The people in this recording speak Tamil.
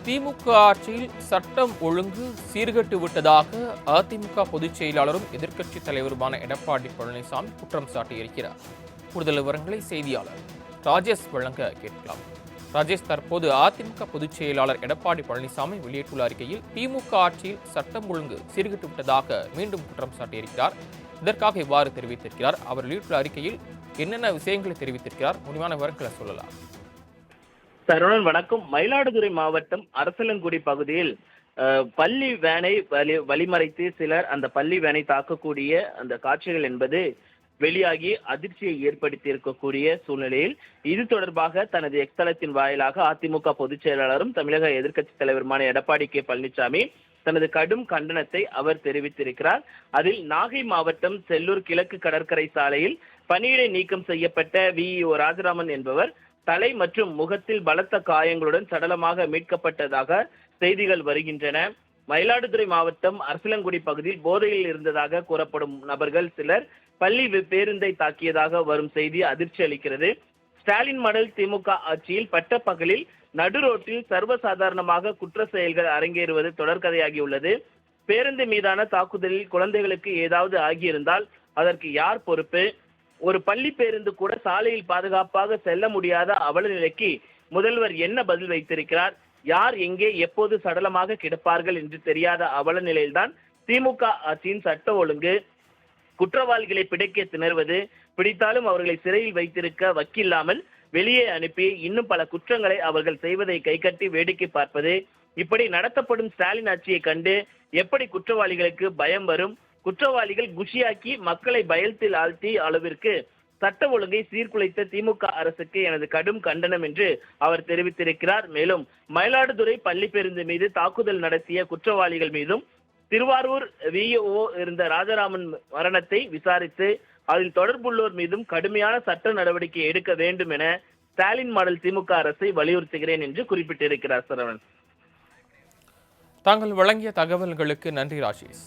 திமுக ஆட்சியில் சட்டம் ஒழுங்கு சீர்கெட்டு விட்டதாக அதிமுக பொதுச் செயலாளரும் எதிர்க்கட்சித் தலைவருமான எடப்பாடி பழனிசாமி குற்றம் சாட்டியிருக்கிறார். கூடுதல் விவரங்களை செய்தியாளர் ராஜேஷ் வழங்க கேட்கலாம். ராஜேஷ், தற்போது அதிமுக பொதுச் செயலாளர் எடப்பாடி பழனிசாமி வெளியிட்டுள்ள அறிக்கையில் திமுக ஆட்சியில் சட்டம் ஒழுங்கு சீர்கெட்டு விட்டதாக மீண்டும் குற்றம் சாட்டியிருக்கிறார். இதற்காக இவ்வாறு தெரிவித்திருக்கிறார். அவர் வெளியிட்டுள்ள அறிக்கையில் என்னென்ன விஷயங்களை தெரிவித்திருக்கிறார்? முழுமையான விவரங்களை சொல்லலாம். சரவணன் வணக்கம். மயிலாடுதுறை மாவட்டம் அரசலங்குடி பகுதியில் பள்ளி வேனை வழிமறைத்து சிலர் அந்த பள்ளி வேனை தாக்கக்கூடிய அந்த காட்சிகள் என்பது வெளியாகி அதிர்ச்சியை ஏற்படுத்தி இருக்கக்கூடிய சூழ்நிலையில் இது தொடர்பாக தனது எக்ஸ்தலத்தின் வாயிலாக அதிமுக பொதுச் செயலாளரும் தமிழக எதிர்க்கட்சித் தலைவருமான எடப்பாடி கே பழனிசாமி தனது கடும் கண்டனத்தை அவர் தெரிவித்திருக்கிறார். அதில் நாகை மாவட்டம் செல்லூர் கிழக்கு கடற்கரை சாலையில் பணியிடை நீக்கம் செய்யப்பட்ட விஇஓ ராஜராமன் என்பவர் தலை மற்றும் முகத்தில் பலத்த காயங்களுடன் சடலமாக மீட்கப்பட்டதாக செய்திகள் வருகின்றன. மயிலாடுதுறை மாவட்டம் அரசலங்குடி பகுதியில் போதையில் இருந்ததாக கூறப்படும் நபர்கள் சிலர் பள்ளி பேருந்தை தாக்கியதாக வரும் செய்தி அதிர்ச்சி அளிக்கிறது. ஸ்டாலின் மாடல் திமுக ஆட்சியில் பட்டப்பகலில் நடு ரோட்டில் சர்வசாதாரணமாக குற்ற செயல்கள் அரங்கேறுவது தொடர்கதையாகியுள்ளது. பேருந்து மீதான தாக்குதலில் குழந்தைகளுக்கு ஏதாவது ஆகியிருந்தால் அதற்கு யார் பொறுப்பு? ஒரு பள்ளி பேருந்து கூட சாலையில் பாதுகாப்பாக செல்ல முடியாத அவல நிலைக்கு முதல்வர் என்ன பதில் வைத்திருக்கிறார்? யார் எங்கே எப்போது சடலமாக கிடப்பார்கள் என்று தெரியாத அவல நிலையில்தான் திமுக ஆட்சியின் சட்ட ஒழுங்கு. குற்றவாளிகளை பிடிக்க திணறுவது, பிடித்தாலும் அவர்களை சிறையில் வைத்திருக்க வக்கில்லாமல் வெளியே அனுப்பி இன்னும் பல குற்றங்களை அவர்கள் செய்வதை கைகட்டி வேடிக்கை பார்ப்பது, இப்படி நடத்தப்படும் ஸ்டாலின் ஆட்சியை கண்டு எப்படி குற்றவாளிகளுக்கு பயம் வரும்? குற்றவாளிகள் குஷியாக்கி மக்களை பயத்தில் ஆழ்த்தி அளவிற்கு சட்ட ஒழுங்கை சீர்குலைத்த திமுக அரசுக்கு எனது கடும் கண்டனம் என்று அவர் தெரிவித்திருக்கிறார். மேலும் மயிலாடுதுறை பள்ளி பேருந்து மீது தாக்குதல் நடத்திய குற்றவாளிகள் மீதும் திருவாரூர் விஇஓ இருந்த ராஜராமன் மரணத்தை விசாரித்து அதில் தொடர்புள்ளோர் மீதும் கடுமையான சட்ட நடவடிக்கை எடுக்க வேண்டும் என ஸ்டாலின் மாடல் திமுக அரசை வலியுறுத்துகிறேன் என்று குறிப்பிட்டிருக்கிறார். சரவணன், தாங்கள் வழங்கிய தகவல்களுக்கு நன்றி ராஜேஷ்.